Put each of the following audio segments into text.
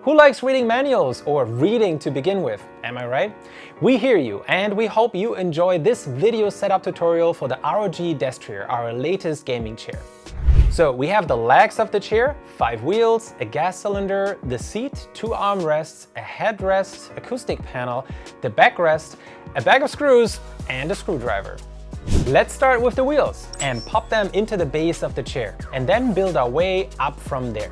Who likes reading manuals or reading to begin with? Am I right? We hear you, and we hope you enjoy this video setup tutorial for the ROG Destrier, our latest gaming chair. So we have the legs of the chair, 5 wheels, a gas cylinder, the seat, 2 armrests, a headrest, acoustic panel, the backrest, a bag of screws, and a screwdriver. Let's start with the wheels and pop them into the base of the chair, and then build our way up from there.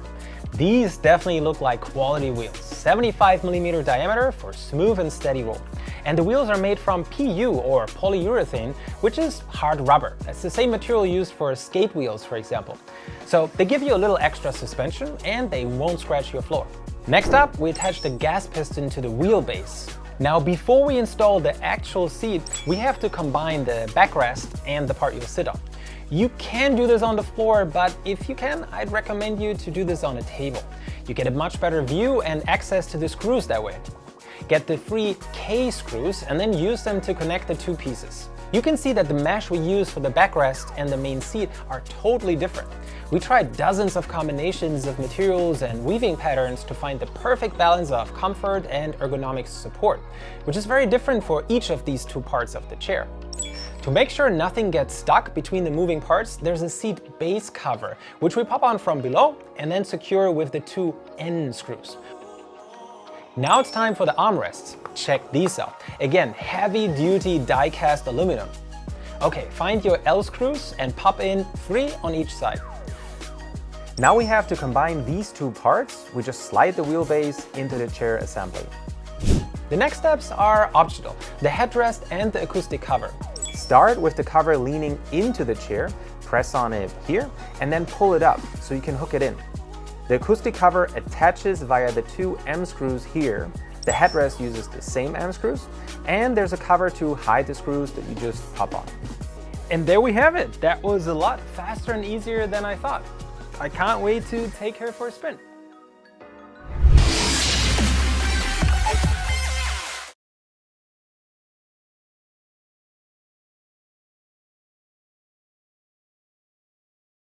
These definitely look like quality wheels, 75mm diameter for smooth and steady roll. And the wheels are made from PU or polyurethane, which is hard rubber. That's the same material used for skate wheels, for example. So they give you a little extra suspension and they won't scratch your floor. Next up, we attach the gas piston to the wheelbase. Now, before we install the actual seat, we have to combine the backrest and the part you'll sit on. You can do this on the floor, but if you can, I'd recommend you to do this on a table. You get a much better view and access to the screws that way. Get the 3 K screws and then use them to connect the 2 pieces. You can see that the mesh we use for the backrest and the main seat are totally different. We tried dozens of combinations of materials and weaving patterns to find the perfect balance of comfort and ergonomic support, which is very different for each of these 2 parts of the chair. To make sure nothing gets stuck between the moving parts, there's a seat base cover, which we pop on from below and then secure with the 2 N screws. Now it's time for the armrests. Check these out. Again, heavy-duty die-cast aluminum. Okay, find your L screws and pop in 3 on each side. Now we have to combine these 2 parts. We just slide the wheelbase into the chair assembly. The next steps are optional, the headrest and the acoustic cover. Start with the cover leaning into the chair, press on it here, and then pull it up so you can hook it in. The acoustic cover attaches via the 2 M screws here. The headrest uses the same M screws, and there's a cover to hide the screws that you just pop on. And there we have it. That was a lot faster and easier than I thought. I can't wait to take her for a spin.